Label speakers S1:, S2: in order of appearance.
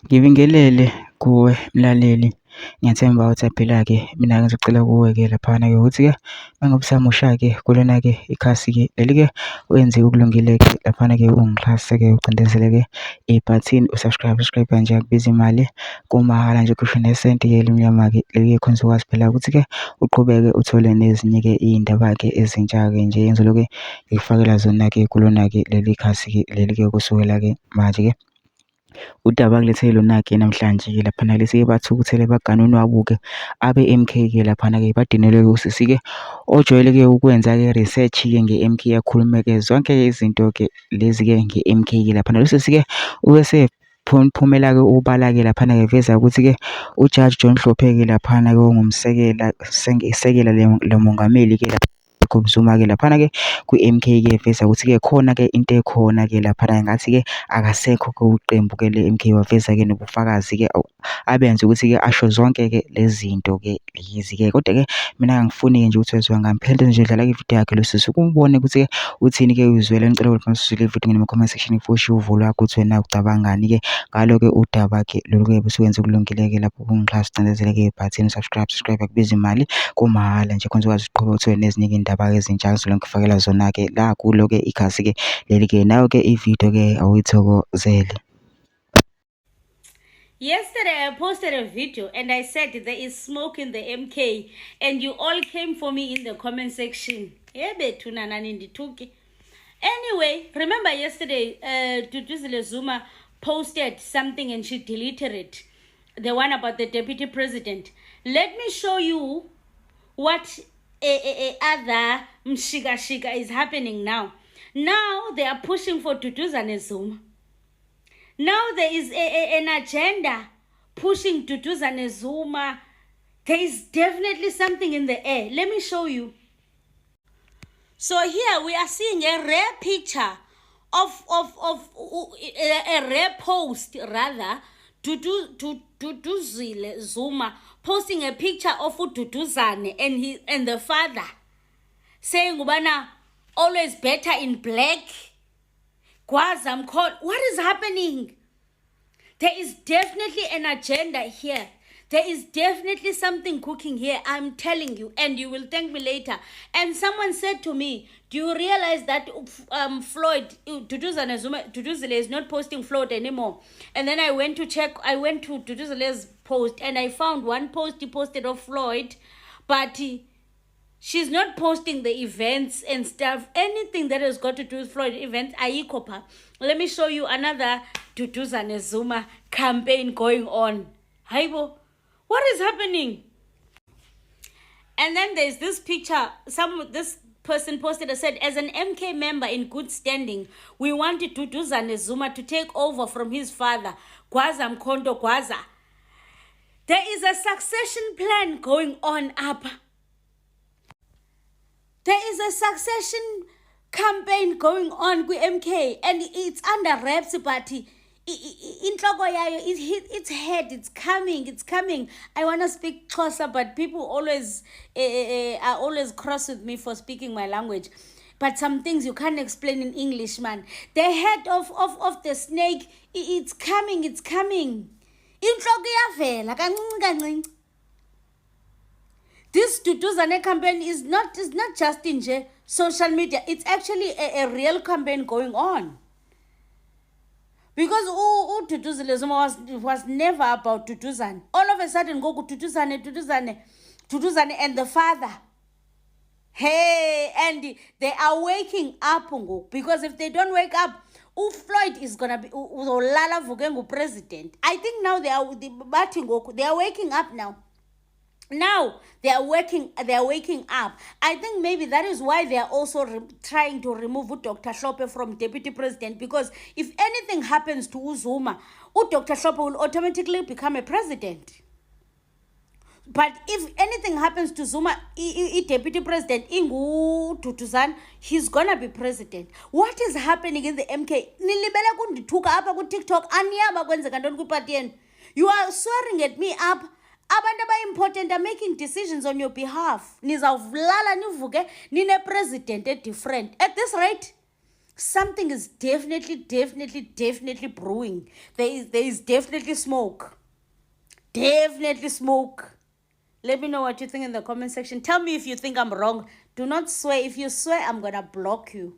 S1: Ngibingelele kuwe mlaleli, ngiyathemba uthaphila-ke. Mina ngizocela kuwe-ke laphana-ke ukuthi-ke mangabe usamusha-ke kulona-ke ikhasi-ke leli-ke wenze okulungile-ke laphana-ke ungixhase-ke ucindezele-ke ibhathini usubscribe nje akubizi imali kumahhala nje kusho nesenti-ke elimnyama-ke leli-ke khona uzokwazi phela ukuthi-ke uqhubeke uthole nezinye-ke iy'ndaba-ke ezintsha-ke nje yenzelwe-ke ngikufakela zona-ke kulona-ke leli khasi-ke leli-ke kusukela-ke manje-ke udaba kulethele lona-ke namhlanje-ke laphana lesi-ke bathukuthele baganwe wabuke abe-MK-ke laphana-ke badinelwe-ke usisi-ke ojwayele-ke ukwenza-ke research-ke nge-MK yakhulume-ke zonke-ke izinto-ke lezi-ke nge-MK-ke laphana losisi-ke ubese phumela-ke ubala-ke laphana-ke veza ukuthi-ke uJaji John Hlophe-ke laphana-ke isekela lomongameli-ke Zuma-ke laphana-ke kwi-MK-ke veza ukuthi-ke khona-ke into ekhona-ke laphana ngathi-ke akasekho-ke uqembu-ke le-MK waveza-ke nobufakazi-ke abenze ukuthi-ke asho zonke-ke lezi zinto-ke lezi-ke kodwa-ke mina angifuni-ke nje ukuthi wezwe ngami phela nje dlala ividiyo yakhe losisi ukubone ukuthi-ke uthini-ke uzwele ngicela ukuthi masizwile ividiyo ngene comment section futhi uvulo wakho ukuthi wena ucabangani-ke ngalo-ke udaba-ke lolu-ke busuwenza okulungile-ke lapho kungixhasa ucindezeleke ibhathini subscribe akubizi imali kumahhala nje khona uzokwazi ukuqhubeka uthole nezinye iy'ndaba-ke ezintsha ngizole ngikufakela zona-ke la kulo-ke ikhasi-ke leli-ke nayo-ke ividiyo-ke awuyithokozele.
S2: Yesterday, I posted a video and I said there is smoke in the MK and you all came for me in the comment section. Anyway, remember yesterday, Zuma posted something and she deleted it. The one about the deputy president. Let me show you what other mshika is happening now. Now they are pushing for Zuma. Now there is an agenda pushing Zuma. There is definitely something in the air. Let me show you. So here we are seeing a rare picture of a rare post rather Zuma posting a picture of Duduzane and the father saying ubana always better in black. What is happening? There is definitely an agenda here. There is definitely something cooking here, I'm telling you, and you will thank me later. And someone said to me, do you realize that Floyd, Duduzile is not posting Floyd anymore? And then I went to check, I went to Duduzile's post and I found one post he posted of Floyd, but she's not posting the events and stuff. Anything that has got to do with Floyd events, ayikopa. Let me show you another Zuma campaign going on. Haibo, what is happening? And then there's this picture. This person posted and said, as an MK member in good standing, we wanted Zuma to take over from his father, Gwaza Mkondo Gwaza. There is a succession plan going on up. There is a succession campaign going on with MK and it's under wraps, but its head, it's coming. I want to speak Xhosa, but people always are always cross with me for speaking my language. But some things you can't explain in English, man. The head of the snake, it's coming. This Duduzane campaign is not just in social media. It's actually a real campaign going on. Because Zuma was never about Duduzane. All of a sudden, go Duduzane and the father. Hey, and they are waking up, because if they don't wake up, Floyd is gonna be Lala Vugengu president. I think now they are waking up now. Now they are waking up. I think maybe that is why they are also trying to remove Dr. Hlophe from deputy president, because if anything happens to Zuma, Dr. Hlophe will automatically become a president. But if anything happens to Zuma, deputy president, Ingu Tutuzan, he's gonna be president. What is happening in the MK? TikTok. You are swearing at me up. Abantu important are making decisions on your behalf. Nizawulala nivuke nine president different. At this rate, Something is definitely brewing. There is definitely smoke. Definitely smoke. Let me know what you think in the comment section. Tell me if you think I'm wrong. Do not swear. If you swear, I'm gonna block you.